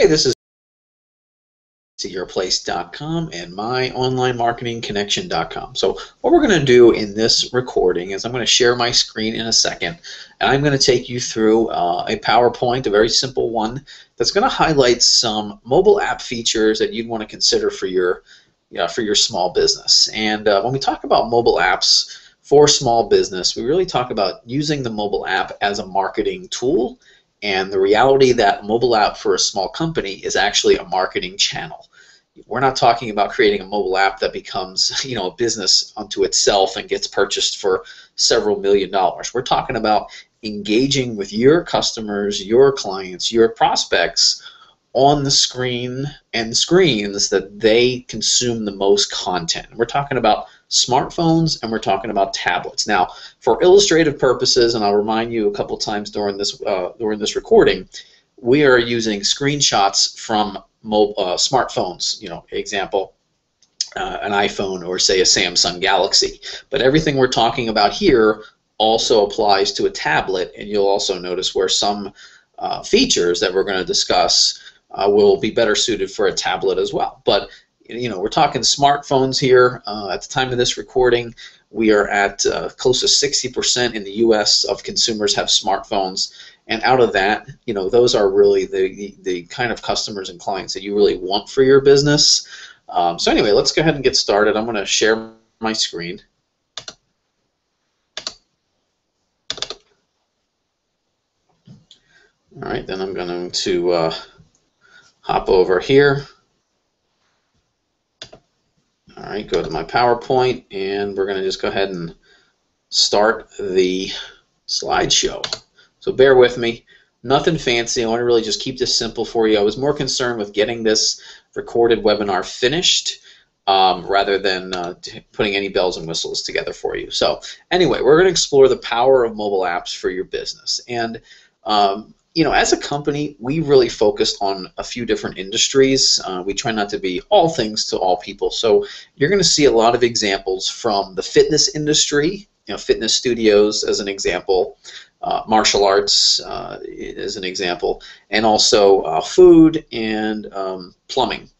Hey, this is yourplace.com and myonlinemarketingconnection.com. So what we're going to do in this recording is I'm going to share my screen in a second, and I'm going to take you through a PowerPoint, a very simple one, that's going to highlight some mobile app features that you'd want to consider for your small business. And when we talk about mobile apps for small business, we really talk about using the mobile app as a marketing tool, and the reality that a mobile app for a small company is actually a marketing channel. We're not talking about creating a mobile app that becomes, a business unto itself and gets purchased for several $1 million. We're talking about engaging with your customers, your clients, your prospects on the screen and screens that they consume the most content. We're talking about smartphones and we're talking about tablets. Now, for illustrative purposes, and I'll remind you a couple times during this recording, we are using screenshots from smartphones. Example, an iPhone or say a Samsung Galaxy. But everything we're talking about here also applies to a tablet, and you'll also notice where some features that we're going to discuss will be better suited for a tablet as well. But we're talking smartphones here. At the time of this recording, we are at close to 60% in the U.S. of consumers have smartphones, and out of that, those are really the kind of customers and clients that you really want for your business. So anyway, let's go ahead and get started. I'm going to share my screen. All right, then I'm going to hop over here. All right, go to my PowerPoint, and we're going to just go ahead and start the slideshow. So bear with me. Nothing fancy. I want to really just keep this simple for you. I was more concerned with getting this recorded webinar finished rather than putting any bells and whistles together for you. So anyway, we're going to explore the power of mobile apps for your business. And as a company, we really focused on a few different industries. We try not to be all things to all people. So you're going to see a lot of examples from the fitness industry, fitness studios as an example, martial arts as an example, and also food and plumbing.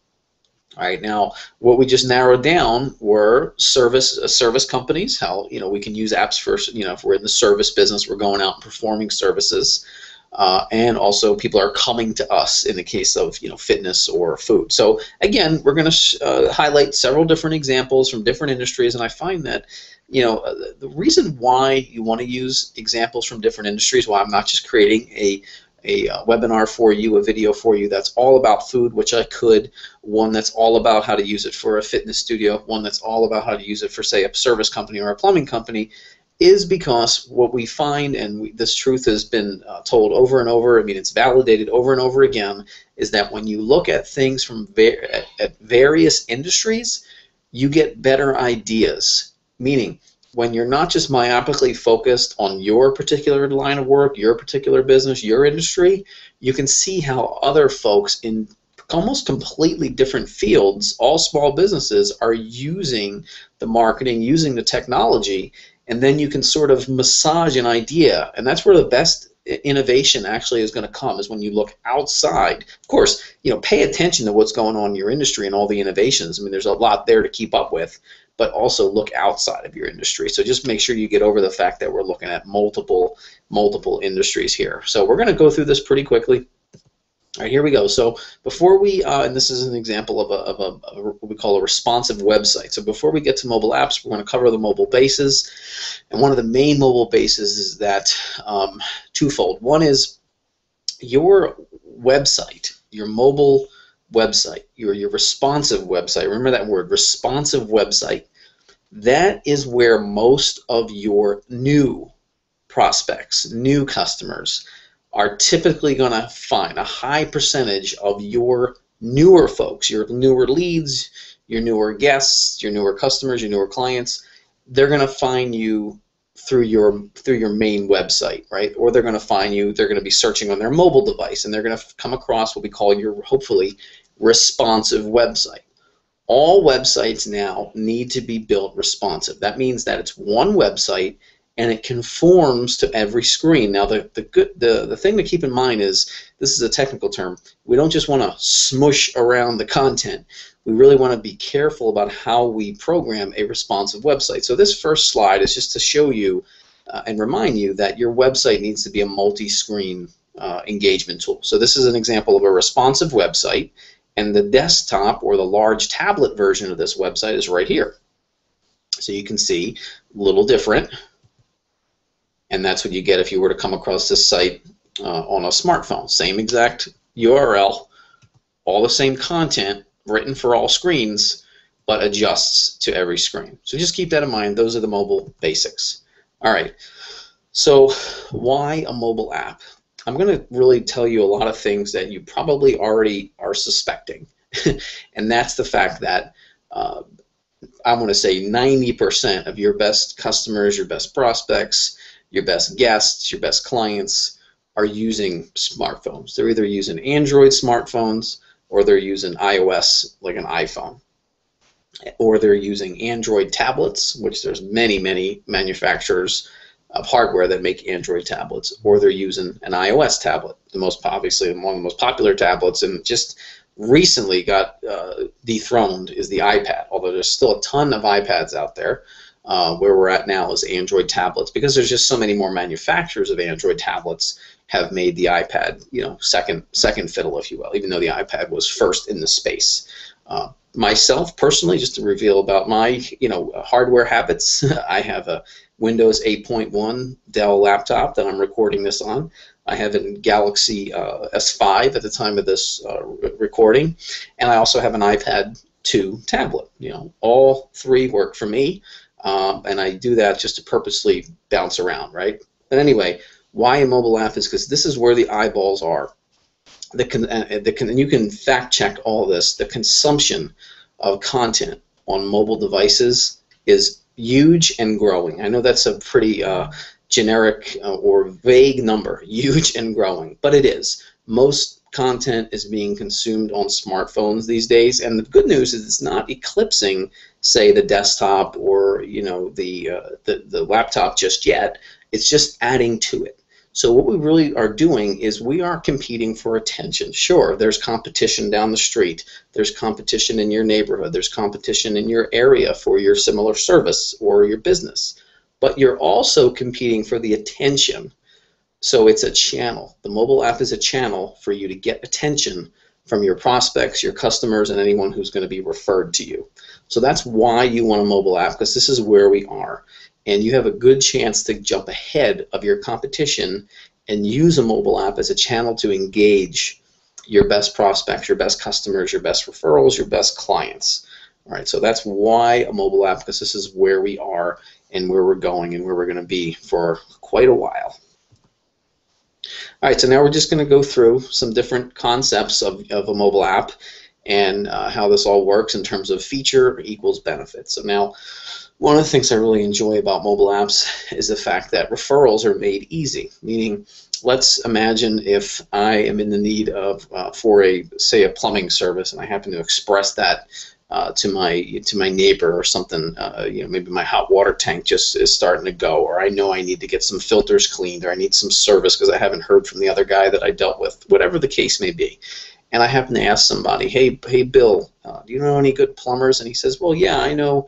All right, now what we just narrowed down were service companies. How we can use apps for if we're in the service business, we're going out and performing services. And also people are coming to us in the case of fitness or food. So again, we're going to highlight several different examples from different industries, and I find that the reason why you want to use examples from different industries, why I'm not just creating a webinar for you, a video for you that's all about food, which I could, one that's all about how to use it for a fitness studio, one that's all about how to use it for say a service company or a plumbing company, is because what we find, and this truth has been told over and over, I mean it's validated over and over again, is that when you look at things from at various industries, you get better ideas. Meaning, when you're not just myopically focused on your particular line of work, your particular business, your industry, you can see how other folks in almost completely different fields, all small businesses, are using the marketing, using the technology, and then you can sort of massage an idea, and that's where the best innovation actually is going to come, is when you look outside. Of course, pay attention to what's going on in your industry and all the innovations. I mean, there's a lot there to keep up with, but also look outside of your industry. So just make sure you get over the fact that we're looking at multiple industries here. So we're going to go through this pretty quickly. All right, here we go. So before we, and this is an example of what we call a responsive website. So before we get to mobile apps, we're going to cover the mobile bases. And one of the main mobile bases is that twofold. One is your website, your mobile website, your responsive website. Remember that word, responsive website. That is where most of your new prospects, new customers, are typically going to find a high percentage of your newer folks, your newer leads, your newer guests, your newer customers, your newer clients. They're going to find you through your main website, right? Or they're going to find you, they're going to be searching on their mobile device, and they're going to come across what we call your, hopefully, responsive website. All websites now need to be built responsive. That means that it's one website and it conforms to every screen. Now, the thing to keep in mind is, this is a technical term, we don't just want to smush around the content. We really want to be careful about how we program a responsive website. So this first slide is just to show you and remind you that your website needs to be a multi-screen engagement tool. So this is an example of a responsive website, and the desktop or the large tablet version of this website is right here. So you can see a little different, and that's what you get if you were to come across this site on a smartphone. Same exact URL, all the same content written for all screens, but adjusts to every screen. So just keep that in mind. Those are the mobile basics. All right, so why a mobile app? I'm going to really tell you a lot of things that you probably already are suspecting, and that's the fact that I'm going to say 90% of your best customers, your best prospects, your best guests, your best clients are using smartphones. They're either using Android smartphones, or they're using iOS like an iPhone, or they're using Android tablets, which there's many manufacturers of hardware that make Android tablets, or they're using an iOS tablet, obviously one of the most popular tablets, and just recently got dethroned is the iPad, although there's still a ton of iPads out there. Where we're at now is Android tablets, because there's just so many more manufacturers of Android tablets have made the iPad, second fiddle, if you will, even though the iPad was first in the space. Myself, personally, just to reveal about my, hardware habits, I have a Windows 8.1 Dell laptop that I'm recording this on. I have a Galaxy S5 at the time of this recording, and I also have an iPad 2 tablet. All three work for me, and I do that just to purposely bounce around, right? But anyway, why a mobile app is because this is where the eyeballs are. And you can fact check all this. The consumption of content on mobile devices is huge and growing. I know that's a pretty generic or vague number, huge and growing, but it is. Most content is being consumed on smartphones these days, and the good news is it's not eclipsing, say, the desktop or the laptop just yet. It's just adding to it. So what we really are doing is we are competing for attention. Sure, there's competition down the street. There's competition in your neighborhood. There's competition in your area for your similar service or your business. But you're also competing for the attention. So it's a channel. The mobile app is a channel for you to get attention from your prospects, your customers, and anyone who's going to be referred to you. So that's why you want a mobile app, because this is where we are. And you have a good chance to jump ahead of your competition and use a mobile app as a channel to engage your best prospects, your best customers, your best referrals, your best clients. All right, so that's why a mobile app, because this is where we are and where we're going and where we're going to be for quite a while. All right, so now we're just going to go through some different concepts of a mobile app and how this all works in terms of feature equals benefit. So now, one of the things I really enjoy about mobile apps is the fact that referrals are made easy, meaning let's imagine if I am in the need of, for say a plumbing service, and I happen to express that to my neighbor or something, maybe my hot water tank just is starting to go, or I know I need to get some filters cleaned, or I need some service because I haven't heard from the other guy that I dealt with, whatever the case may be. And I happen to ask somebody, hey Bill, do you know any good plumbers? And he says, well, yeah, I know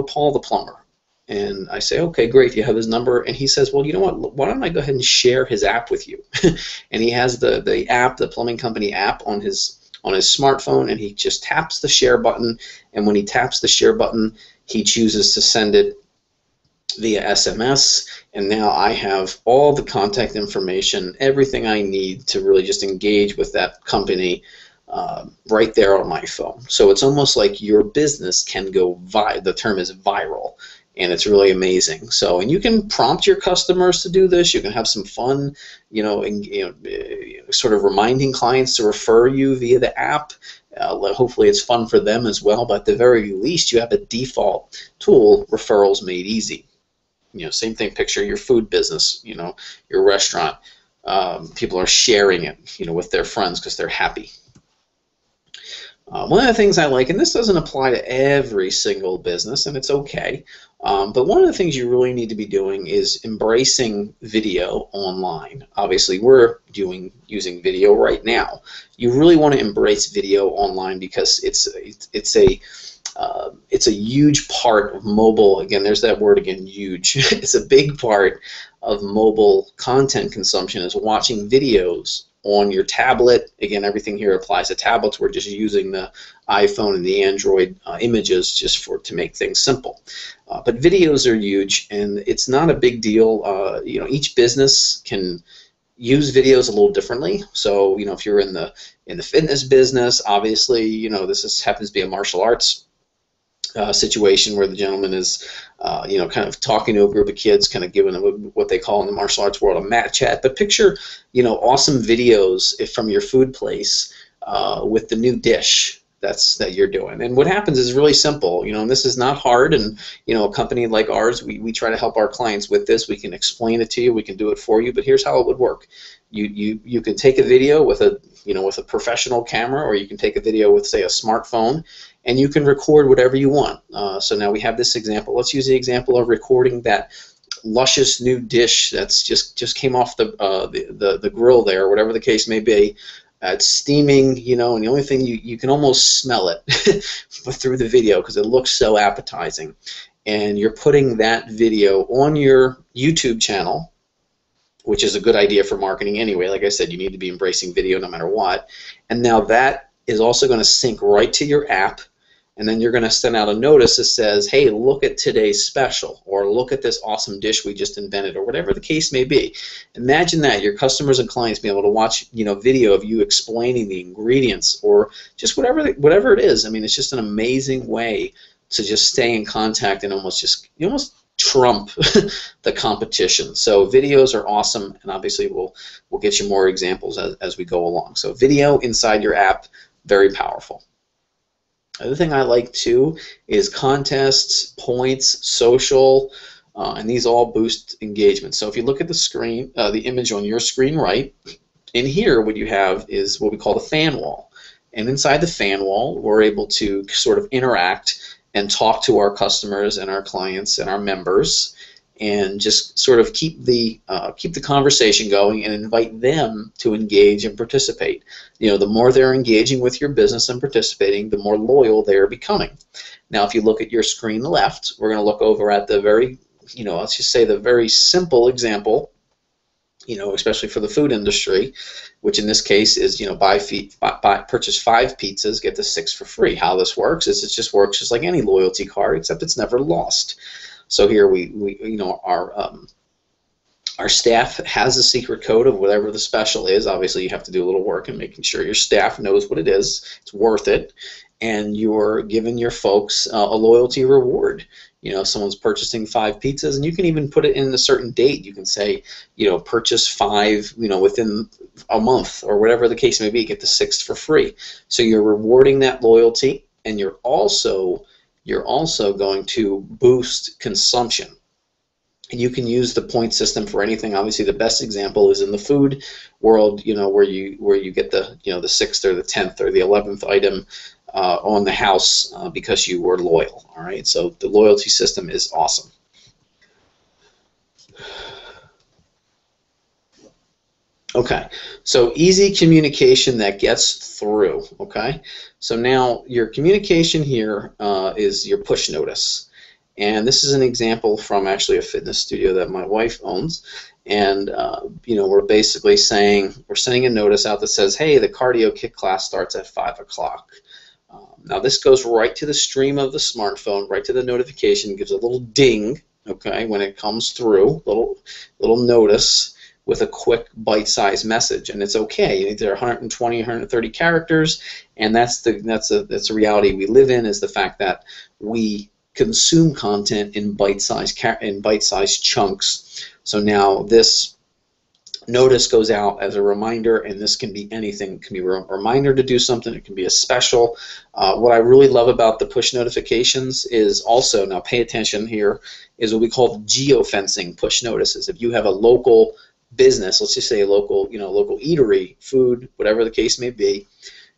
Paul the plumber. And I say, okay, great, you have his number. And he says, well, you know what, why don't I go ahead and share his app with you? And he has the app, the plumbing company app on his smartphone, and he just taps the share button, and when he taps the share button, he chooses to send it via SMS, and now I have all the contact information, everything I need to really just engage with that company right there on my phone. So it's almost like your business can go the term is viral, and it's really amazing. So, and you can prompt your customers to do this. You can have some fun, sort of reminding clients to refer you via the app. Hopefully it's fun for them as well, but at the very least you have a default tool, referrals made easy. Same thing, picture your food business, your restaurant. People are sharing it, with their friends because they're happy. One of the things I like, and this doesn't apply to every single business, and it's okay, But one of the things you really need to be doing is embracing video online. Obviously, we're using video right now. You really want to embrace video online because it's a huge part of mobile. Again, there's that word again, huge. It's a big part of mobile content consumption is watching videos on your tablet. Again, everything here applies to tablets. We're just using the iPhone and the Android images just to make things simple. But videos are huge, and it's not a big deal. Each business can use videos a little differently. So, if you're in the fitness business, obviously, this happens to be a martial arts situation where the gentleman is, kind of talking to a group of kids, kind of giving them what they call in the martial arts world a mat chat. But picture, awesome videos from your food place with the new dish that you're doing. And what happens is really simple, and this is not hard. And a company like ours, we try to help our clients with this. We can explain it to you. We can do it for you. But here's how it would work. You can take a video with a professional camera, or you can take a video with, say, a smartphone, and you can record whatever you want. So now we have this example. Let's use the example of recording that luscious new dish that's just came off the grill there, whatever the case may be. It's steaming, and the only thing you can almost smell it through the video because it looks so appetizing. And you're putting that video on your YouTube channel, which is a good idea for marketing anyway. Like I said, you need to be embracing video no matter what. And now that is also going to sync right to your app, and then you're going to send out a notice that says, hey, look at today's special, or look at this awesome dish we just invented, or whatever the case may be. Imagine that, your customers and clients being able to watch video of you explaining the ingredients, or just whatever it is. I mean, it's just an amazing way to just stay in contact and almost trump the competition. So videos are awesome, and obviously we'll get you more examples as we go along. So video inside your app, very powerful. The other thing I like too is contests, points, social, and these all boost engagement. So if you look at the screen, the image on your screen right, in here what you have is what we call the fan wall. And inside the fan wall, we're able to sort of interact and talk to our customers and our clients and our members, and just sort of keep the conversation going and invite them to engage and participate. The more they're engaging with your business and participating, the more loyal they're becoming. Now, if you look at your screen left, we're going to look over at the very, let's just say the very simple example, especially for the food industry, which in this case is, purchase 5 pizzas, get the 6 for free. How this works is it just works just like any loyalty card, except it's never lost. So here our staff has a secret code of whatever the special is. Obviously, you have to do a little work in making sure your staff knows what it is. It's worth it, and you're giving your folks a loyalty reward. Someone's purchasing 5 pizzas, and you can even put it in a certain date. You can say, purchase 5, within a month, or whatever the case may be, get the 6th for free. So you're rewarding that loyalty, and you're also going to boost consumption. And you can use the point system for anything. Obviously, the best example is in the food world, where you get the the 6th or the 10th or the 11th item on the house because you were loyal. All right, so the loyalty system is awesome. Okay, so easy communication that gets through. Okay, so now your communication here is your push notice. And this is an example from actually a fitness studio that my wife owns. And we're basically saying, we're sending a notice out that says, hey, the cardio kick class starts at 5 o'clock. Now this goes right to the stream of the smartphone, right to the notification, gives a little ding, okay, when it comes through, little notice with a quick bite-sized message. And it's okay. There are 120, 130 characters, and that's the reality we live in, is the fact that we consume content in bite-sized chunks. So now this notice goes out as a reminder, and this can be anything. It can be a reminder to do something. It can be a special. What I really love about the push notifications is also, now pay attention here, is what we call geofencing push notices. If you have a local business, let's just say a local eatery, food, whatever the case may be,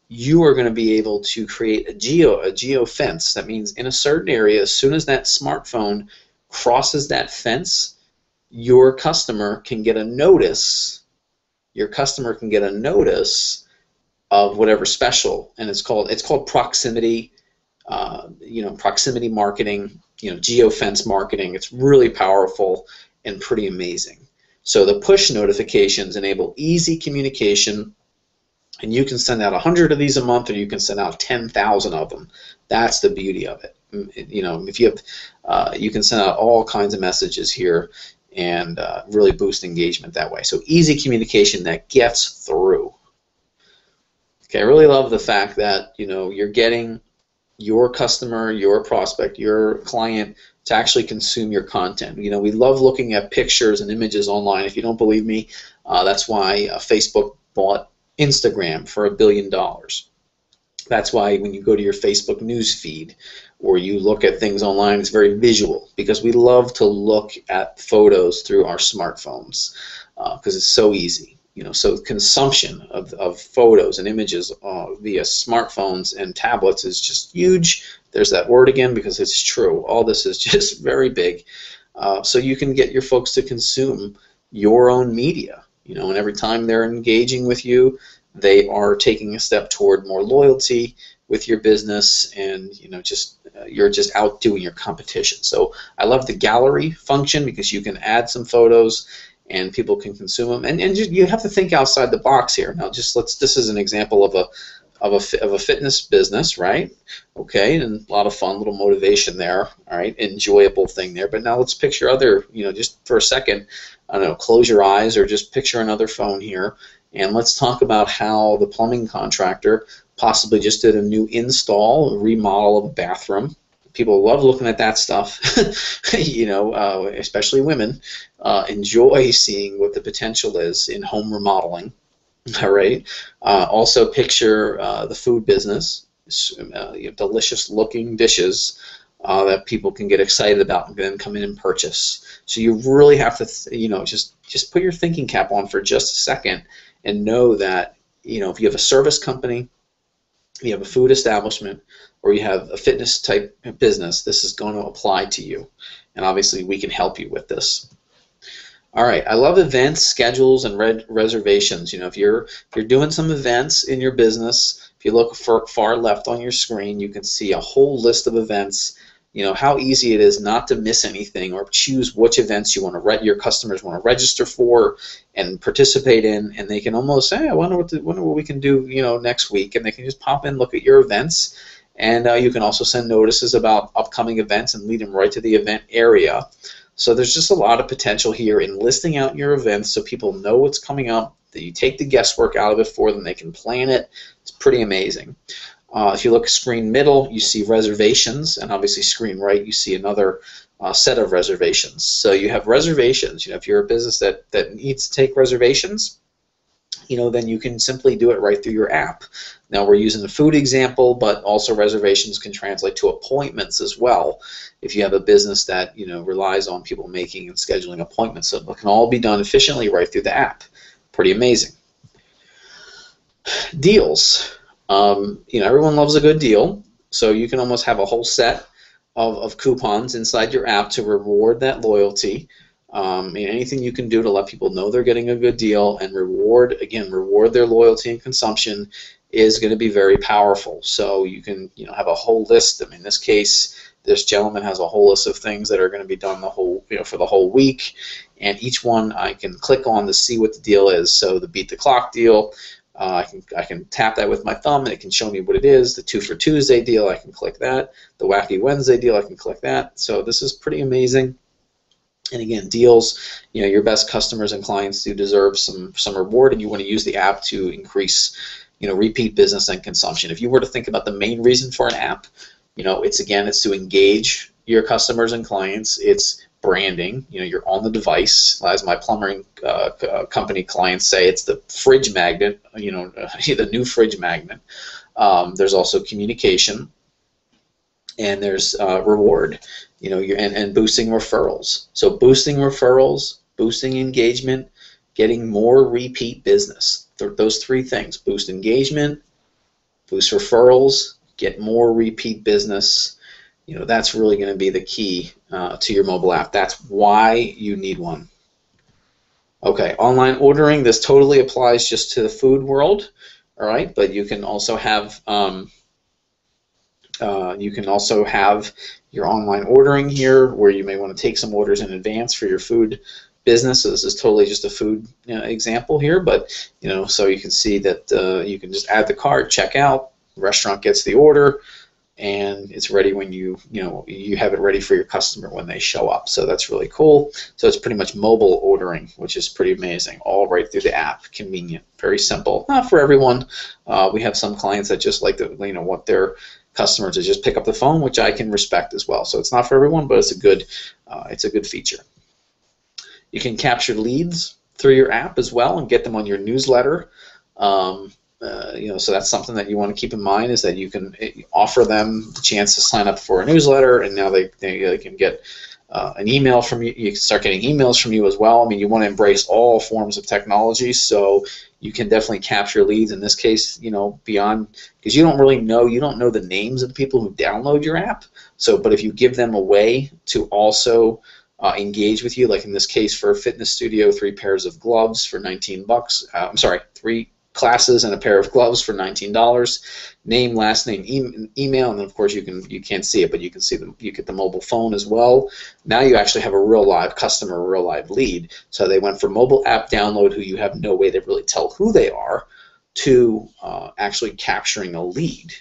you are going to be able to create a geo fence. That means in a certain area, as soon as that smartphone crosses that fence, your customer can get a notice. Your customer can get a notice of whatever special, and it's called proximity, proximity marketing, geofence marketing. It's really powerful and pretty amazing. So the push notifications enable easy communication, and you can send out 100 of these a month, or you can send out 10,000 of them. That's the beauty of it. If you have, you can send out all kinds of messages here and really boost engagement that way. So easy communication that gets through. Okay, I really love the fact that you're getting your customer, your prospect, your client to actually consume your content. We love looking at pictures and images online. If you don't believe me, that's why Facebook bought Instagram for $1 billion. That's why when you go to your Facebook news feed or you look at things online, it's very visual, because we love to look at photos through our smartphones because it's so easy. So consumption of photos and images via smartphones and tablets is just huge. There's that word again, because it's true. All this is just very big. So you can get your folks to consume your own media. And every time they're engaging with you, they are taking a step toward more loyalty with your business, and you're just outdoing your competition. So I love the gallery function, because you can add some photos and people can consume them. And you have to think outside the box here. Now, this is an example of a fitness business, right? Okay, and a lot of fun, little motivation there. All right, enjoyable thing there. But now let's picture other, just for a second, I don't know, close your eyes or just picture another phone here, and let's talk about how the plumbing contractor possibly just did a new install, a remodel of a bathroom. People love looking at that stuff, especially women enjoy seeing what the potential is in home remodeling. All right. Also picture the food business, delicious looking dishes that people can get excited about and then come in and purchase. So you really have to, just put your thinking cap on for just a second and know that, if you have a service company, you have a food establishment, or you have a fitness type business, this is going to apply to you. And obviously we can help you with this. All right, I love events, schedules, and reservations. If you're doing some events in your business, if you look far left on your screen, you can see a whole list of events. How easy it is not to miss anything, or choose which events you want to your customers want to register for and participate in, and they can almost say, I wonder what we can do next week, and they can just pop in, look at your events, and you can also send notices about upcoming events and lead them right to the event area. So there's just a lot of potential here in listing out your events so people know what's coming up, that you take the guesswork out of it for them, they can plan it. It's pretty amazing. If you look at screen middle, you see reservations, and obviously screen right, you see another set of reservations. So you have reservations. If you're a business that needs to take reservations, then you can simply do it right through your app. Now we're using the food example, but also reservations can translate to appointments as well. If you have a business that relies on people making and scheduling appointments, so it can all be done efficiently right through the app. Pretty amazing. Deals. Everyone loves a good deal, so you can almost have a whole set of coupons inside your app to reward that loyalty. Anything you can do to let people know they're getting a good deal and reward their loyalty and consumption is going to be very powerful. So you can have a whole list. In this case, this gentleman has a whole list of things that are going to be done for the whole week, and each one I can click on to see what the deal is. So the Beat the Clock deal, I can tap that with my thumb and it can show me what it is. The 2 for Tuesday deal, I can click that. The Wacky Wednesday deal, I can click that. So this is pretty amazing. And again, deals, your best customers and clients do deserve some reward, and you want to use the app to increase, repeat business and consumption. If you were to think about the main reason for an app, it's to engage your customers and clients. It's branding. You're on the device. As my plumbing company clients say, it's the fridge magnet. The new fridge magnet. There's also communication, and there's reward. And boosting referrals. So boosting referrals, boosting engagement, getting more repeat business. Those three things: boost engagement, boost referrals, get more repeat business. that's really going to be the key to your mobile app. That's why you need one. Okay, online ordering, this totally applies just to the food world, all right, but you can also have your online ordering here where you may want to take some orders in advance for your food business. So this is totally just a food example here, but so you can see that you can just add the cart, check out, restaurant gets the order, and it's ready when you have it ready for your customer when they show up. So that's really cool. So it's pretty much mobile ordering, which is pretty amazing, all right through the app. Convenient, very simple. Not for everyone. We have some clients that just like to want their customers to just pick up the phone, which I can respect as well. So it's not for everyone, but it's a good feature. You can capture leads through your app as well and get them on your newsletter. So that's something that you want to keep in mind, is that you can offer them the chance to sign up for a newsletter, and now they can get an email from you. You can start getting emails from you as well. I mean, you want to embrace all forms of technology, so you can definitely capture leads. In this case, beyond, because you don't know the names of the people who download your app. So, but if you give them a way to also engage with you, like in this case for a fitness studio, 3 pairs of gloves for $19. 3 classes and a pair of gloves for $19. Name, last name, email, and then of course you can't see it, but you can see them. You get the mobile phone as well. Now you actually have a real live customer, a real live lead. So they went from mobile app download, who you have no way to really tell who they are, to actually capturing a lead,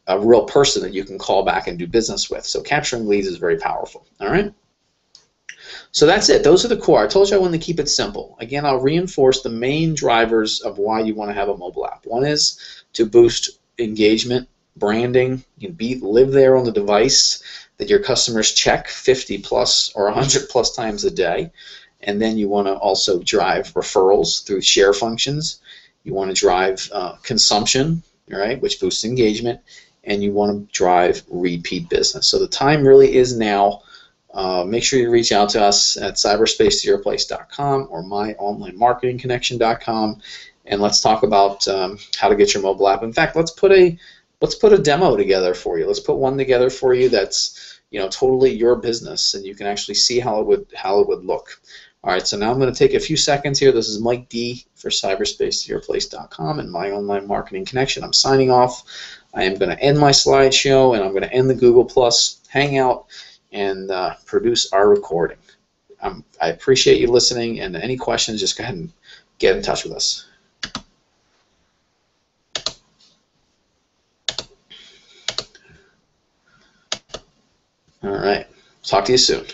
a real person that you can call back and do business with. So capturing leads is very powerful. All right. So that's it. Those are the core. I told you I wanted to keep it simple. Again, I'll reinforce the main drivers of why you want to have a mobile app. One is to boost engagement, branding. You can live there on the device that your customers check 50 plus or 100 plus times a day. And then you want to also drive referrals through share functions. You want to drive consumption, right, which boosts engagement. And you want to drive repeat business. So the time really is now. Make sure you reach out to us at cyberspacetoyourplace.com or myonlinemarketingconnection.com, and let's talk about how to get your mobile app. In fact, let's put a demo together for you. Let's put one together for you that's totally your business, and you can actually see how it would look. All right, so now I'm going to take a few seconds here. This is Mike D for cyberspacetoyourplace.com and My Online Marketing Connection. I'm signing off. I am going to end my slideshow, and I'm going to end the Google Plus Hangout and produce our recording. I appreciate you listening, and any questions, just go ahead and get in touch with us. All right. Talk to you soon.